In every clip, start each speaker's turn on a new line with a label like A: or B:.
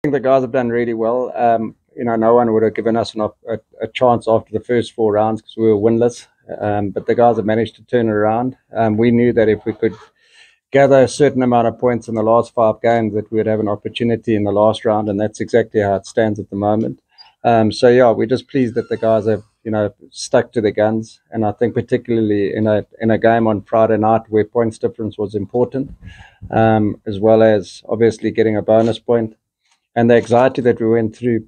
A: think the guys have done really well. No one would have given us a chance after the first 4 rounds because we were winless. But the guys have managed to turn it around. We knew that if we could gather a certain amount of points in the last 5 games, that we would have an opportunity in the last round, and that's exactly how it stands at the moment. We're just pleased that the guys have stuck to the guns, and I think particularly in a game on Friday night where points difference was important, as well as obviously getting a bonus point, and the anxiety that we went through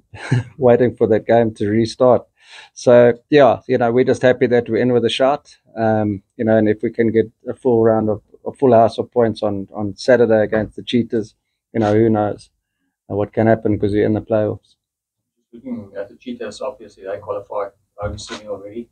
A: waiting for that game to restart. So we're just happy that we're in with a shot, and if we can get a full house of points on Saturday against the Cheetahs, who knows what can happen because we're in the playoffs.
B: Looking at the Cheetahs, obviously they qualified overseas already.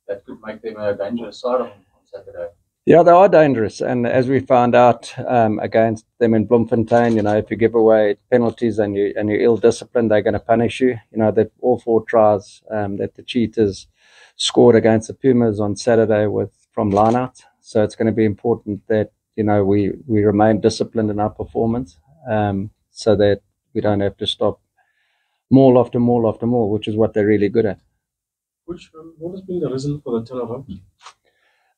B: That could make them a dangerous side on Saturday. Yeah,
A: they are dangerous, and as we found out against them in Bloemfontein, if you give away penalties and you're ill-disciplined, they're going to punish you. That all 4 tries that the Cheetahs scored against the Pumas on Saturday from line-out. So it's going to be important that we remain disciplined in our performance, so that we don't have to stop maul after maul after maul, which is what they're really good at.
C: What has been the reason for the turnaround?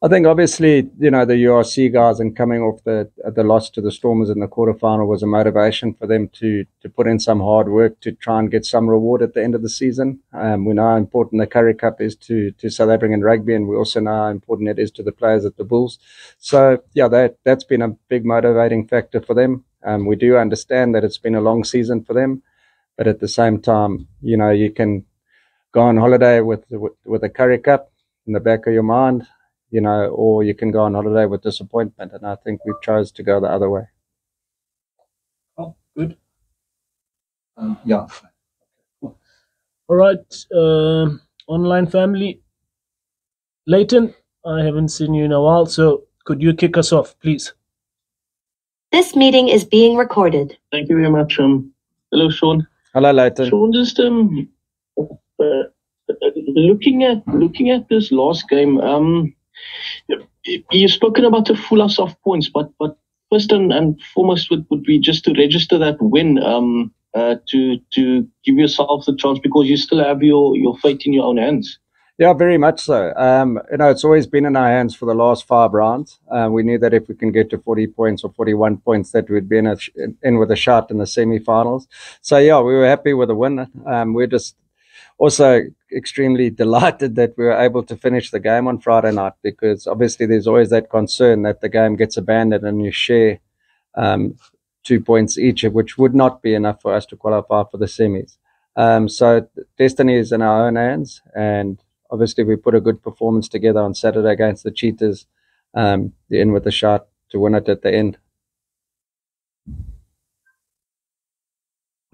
A: I think obviously, the URC guys and coming off the loss to the Stormers in the quarterfinal was a motivation for them to put in some hard work to try and get some reward at the end of the season. We know how important the Currie Cup is to South African rugby, and we also know how important it is to the players at the Bulls. So, that's been a big motivating factor for them. We do understand that it's been a long season for them, but at the same time, you can go on holiday with a Currie Cup in the back of your mind, or you can go on holiday with disappointment. And I think we chose to go the other way.
C: Oh, good.
B: Yeah.
C: All right. Online family. Leighton, I haven't seen you in a while, so could you kick us off, please?
D: This meeting is being recorded.
E: Thank you very much. Hello, Sean.
A: Hello, Leighton.
E: Sean, just looking at this last game, you've spoken about the full house of points, but first and foremost would be just to register that win, to give yourself the chance, because you still have your fate in your own hands.
A: Yeah, very much so. It's always been in our hands for the last 5 rounds. We knew that if we can get to 40 points or 41 points, that we'd be in with a shot in the semi-finals. So, we were happy with the win. We're just also extremely delighted that we were able to finish the game on Friday night, because obviously there's always that concern that the game gets abandoned and you share 2 points each, which would not be enough for us to qualify for the semis. So destiny is in our own hands, and obviously we put a good performance together on Saturday against the Cheetahs. They're in with a shot to win it at the end.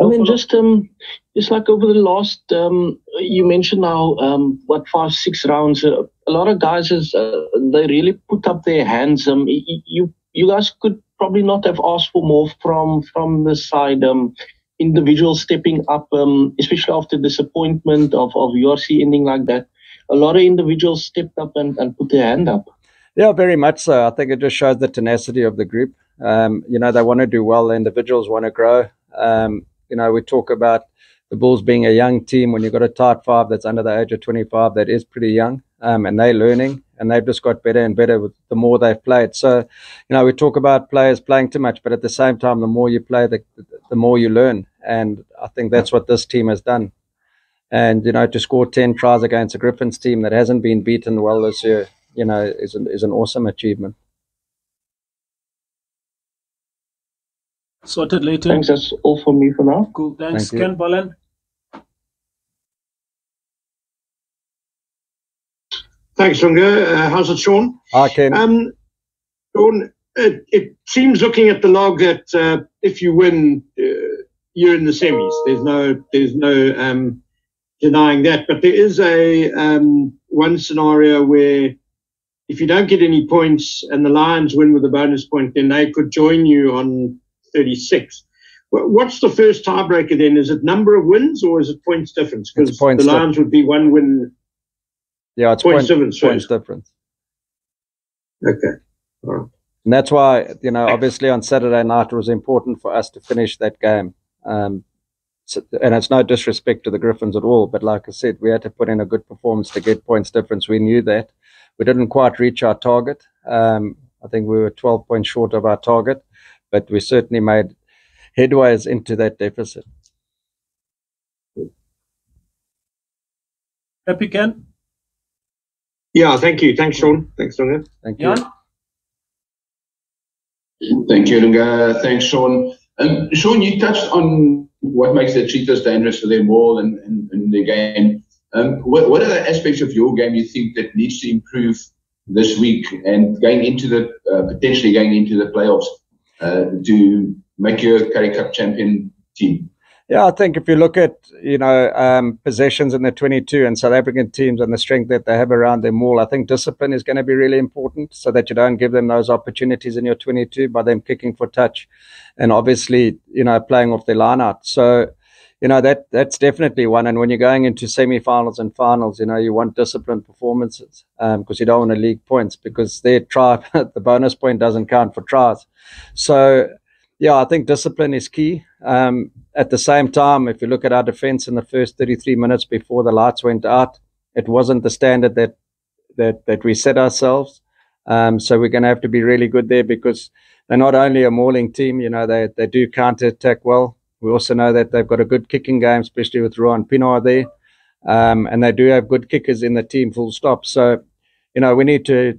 E: I mean, just like over the last, you mentioned now, 5-6 rounds. A lot of guys they really put up their hands. You guys could probably not have asked for more from the side. Individuals stepping up, especially after disappointment of URC ending like that. A lot of individuals stepped up and put their hand up.
A: Yeah, very much so. I think it just shows the tenacity of the group. They want to do well. The individuals want to grow. We talk about the Bulls being a young team. When you've got a tight 5 that's under the age of 25, that is pretty young, and they're learning, and they've just got better and better with the more they've played. So, we talk about players playing too much, but at the same time, the more you play, the more you learn. And I think that's what this team has done. And, to score 10 tries against a Griffins team that hasn't been beaten well this year, is an awesome achievement.
C: Sorted, Leighton.
E: Thanks. That's all from me for now.
C: Cool. Thanks.
A: Thank you.
C: Ken Ballen.
F: Thanks, Lunga. How's it, Sean?
A: Hi, Ken.
F: Sean, it seems, looking at the log, that if you win, you're in the semis. There's no denying that. But there is a one scenario where if you don't get any points and the Lions win with a bonus point, then they could join you on 36. What's the first tiebreaker then? Is it number of wins or is it points difference? Because the Lions would be 1 win.
A: Yeah, it's points difference. Points difference.
F: Okay. All right.
A: And that's why, obviously on Saturday night it was important for us to finish that game. and it's no disrespect to the Griffins at all, but like I said, we had to put in a good performance to get points difference. We knew that. We didn't quite reach our target. I think we were 12 points short of our target, but we certainly made headways into that deficit.
C: Happy, Ken?
F: Yeah, thank you. Thanks, Sean. Thanks, Lunga.
A: Thank you.
C: Jan?
G: Thank you, Lunga. Thanks, Sean. Sean, you touched on what makes the Cheetahs dangerous for their ball and their game. What are the aspects of your game you think that needs to improve this week and going into the potentially going into the playoffs to make you a Currie Cup champion team?
A: Yeah, I think if you look at, possessions in the 22 and South African teams and the strength that they have around them all, I think discipline is going to be really important so that you don't give them those opportunities in your 22 by them kicking for touch and obviously, playing off their line out. So, that's definitely one. And when you're going into semi-finals and finals, you want disciplined performances because you don't want to leak points because their try, the bonus point doesn't count for tries. So, yeah, I think discipline is key. At the same time, if you look at our defense in the first 33 minutes before the lights went out, it wasn't the standard that we set ourselves. So we're going to have to be really good there because they're not only a mauling team, they do counter-attack well. We also know that they've got a good kicking game, especially with Rowan Pienaar there. And they do have good kickers in the team, full stop. So, we need to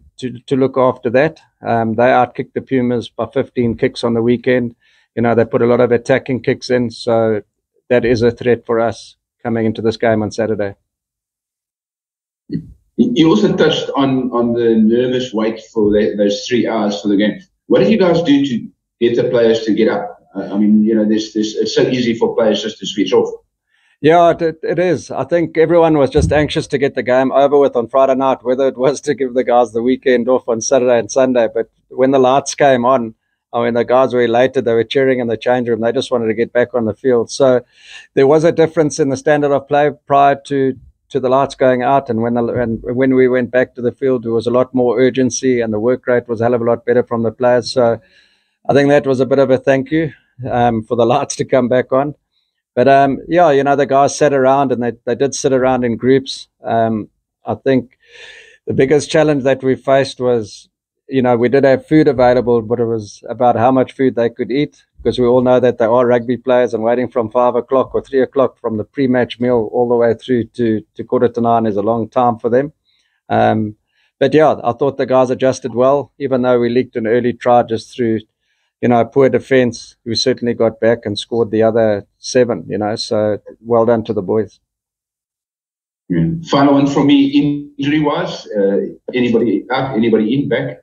A: look after that. They outkicked the Pumas by 15 kicks on the weekend. They put a lot of attacking kicks in. So that is a threat for us coming into this game on Saturday.
G: You also touched on the nervous wait for those 3 hours for the game. What did you guys do to get the players to get up? It's so easy for players just to switch off.
A: Yeah, it is. I think everyone was just anxious to get the game over with on Friday night, whether it was to give the guys the weekend off on Saturday and Sunday. But when the lights came on, the guys were elated. They were cheering in the change room. They just wanted to get back on the field. So there was a difference in the standard of play prior to the lights going out. And when we went back to the field, there was a lot more urgency and the work rate was a hell of a lot better from the players. So I think that was a bit of a thank you for the lights to come back on. But, the guys sat around and they did sit around in groups. I think the biggest challenge that we faced was, we did have food available, but it was about how much food they could eat because we all know that they are rugby players and waiting from 5 o'clock or 3 o'clock from the pre-match meal all the way through to 8:45 is a long time for them. But, yeah, I thought the guys adjusted well, even though we leaked an early try just through poor defense. We certainly got back and scored the other 7, so well done to the boys.
G: Final one from me, injury-wise, anybody out, anybody in, back?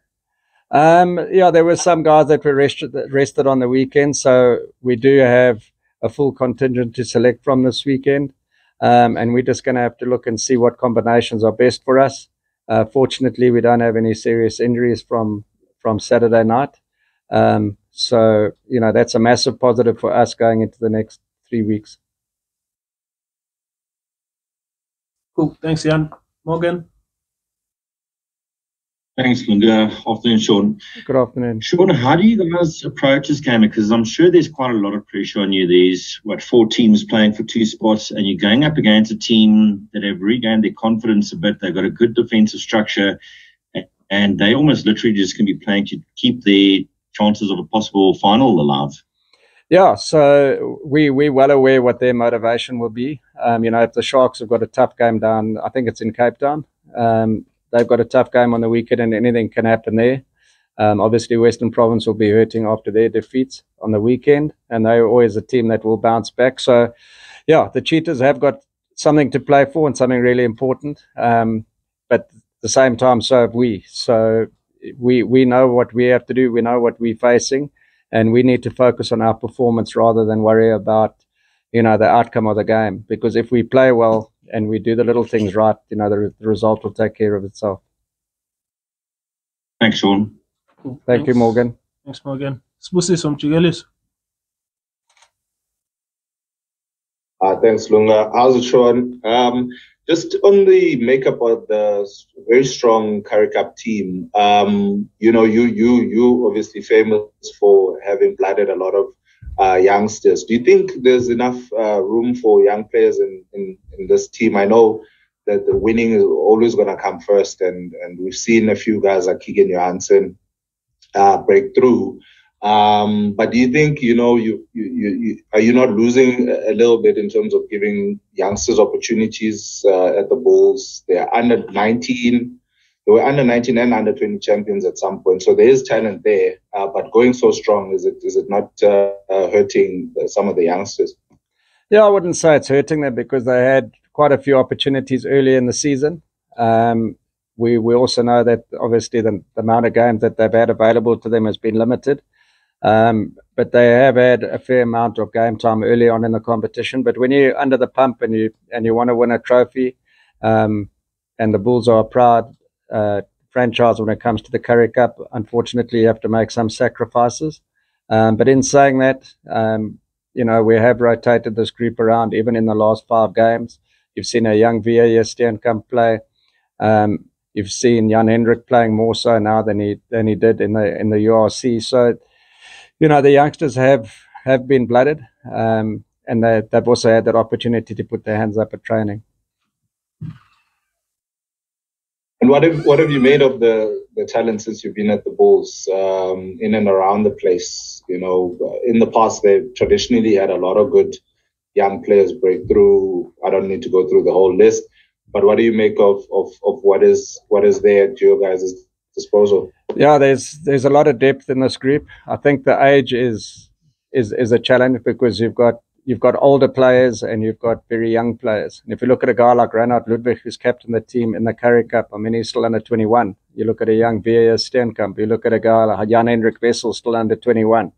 A: There were some guys that were rested on the weekend, so we do have a full contingent to select from this weekend, and we're just going to have to look and see what combinations are best for us. Fortunately, we don't have any serious injuries from Saturday night. So, that's a massive positive for us going into the next 3 weeks.
C: Cool. Thanks, Jan. Morgan?
H: Thanks, Lunga. Afternoon, Sean.
A: Good afternoon.
H: Sean, how do you guys approach this game? Because I'm sure there's quite a lot of pressure on you. There's, 4 teams playing for 2 spots, and you're going up against a team that have regained their confidence a bit. They've got a good defensive structure, and they almost literally just can be playing to keep their chances of a possible final alive.
A: Yeah, so we're well aware what their motivation will be. If the Sharks have got a tough game down, I think it's in Cape Town. They've got a tough game on the weekend and anything can happen there. Obviously, Western Province will be hurting after their defeats on the weekend, and they're always a team that will bounce back. So, yeah, the Cheetahs have got something to play for and something really important. But at the same time, so have we. So we know what we have to do. We know what we're facing, and we need to focus on our performance rather than worry about, the outcome of the game. Because if we play well and we do the little things right, the result will take care of itself.
H: Thanks, Sean.
C: Cool.
A: Thank you, Morgan.
C: Thanks, Morgan. Sbusi from Chigelis.
I: Thanks, Lunga. How's it, Sean? Just on the makeup of the very strong Currie Cup team, you obviously famous for having blooded a lot of youngsters. Do you think there's enough room for young players in this team? I know that the winning is always going to come first, and we've seen a few guys like Keegan Johansson break through. But do you think, you are you not losing a little bit in terms of giving youngsters opportunities at the Bulls? They're under 19. They were under 19 and under 20 champions at some point, so there is talent there. But going so strong, is it not hurting some of the youngsters?
A: Yeah, I wouldn't say it's hurting them because they had quite a few opportunities early in the season. We also know that obviously the amount of games that they've had available to them has been limited. But they have had a fair amount of game time early on in the competition. But when you're under the pump and you want to win a trophy, and the Bulls are a proud franchise when it comes to the Currie Cup, unfortunately you have to make some sacrifices. But in saying that, we have rotated this group around even in the last 5 games. You've seen a young VA Steenkamp play. You've seen Jan Hendrik playing more so now than he did in the URC. So, the youngsters have been blooded, and they've also had that opportunity to put their hands up at training.
I: And what have you made of the talent since you've been at the Bulls, in and around the place? In the past they've traditionally had a lot of good young players break through. I don't need to go through the whole list, but what do you make of what is there at your guys' disposal?
A: Yeah, there's a lot of depth in this group. I think the age is a challenge because you've got older players and you've got very young players. And if you look at a guy like Reinhard Ludwig, who's captain the team in the Currie Cup, I mean, he's still under 21. You look at a young V.A. Steenkamp. You look at a guy like Jan Hendrik Wessel, still under 21.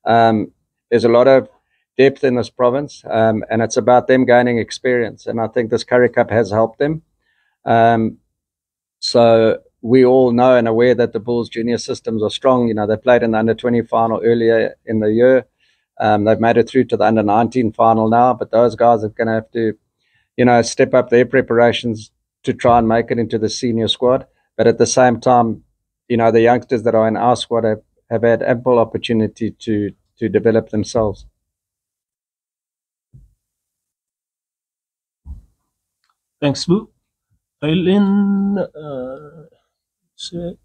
A: There's a lot of depth in this province, and it's about them gaining experience. And I think this Currie Cup has helped them. So we all know and aware that the Bulls junior systems are strong. They played in the under-20 final earlier in the year. They've made it through to the under-19 final now, but those guys are going to have to, step up their preparations to try and make it into the senior squad. But at the same time, the youngsters that are in our squad have had ample opportunity to develop themselves.
C: Thanks, Boo. Eileen, set.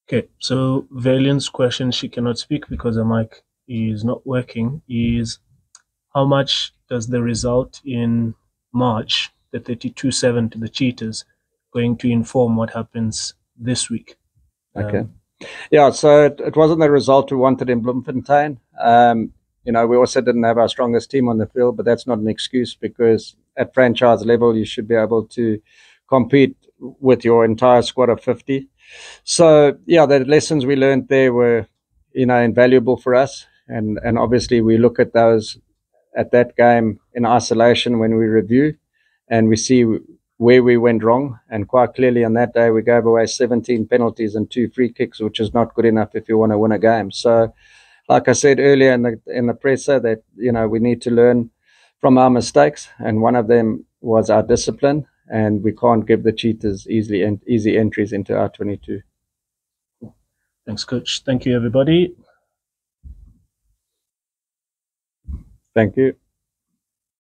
C: Okay, so Valiant's question, she cannot speak because her mic is not working, is how much does the result in March, the 32-7 to the Cheetahs, going to inform what happens this week?
A: Okay. Yeah, so it wasn't the result we wanted in Bloemfontein. We also didn't have our strongest team on the field, but that's not an excuse because at franchise level, you should be able to compete with your entire squad of 50. So, yeah, the lessons we learned there were, invaluable for us. And obviously we look at that game in isolation when we review and we see where we went wrong. And quite clearly on that day, we gave away 17 penalties and 2 free kicks, which is not good enough if you want to win a game. So, like I said earlier in the presser, that we need to learn from our mistakes, and one of them was our discipline, and we can't give the Cheetahs easy entries into our 22.
C: Thanks, Coach. Thank you, everybody.
A: Thank you.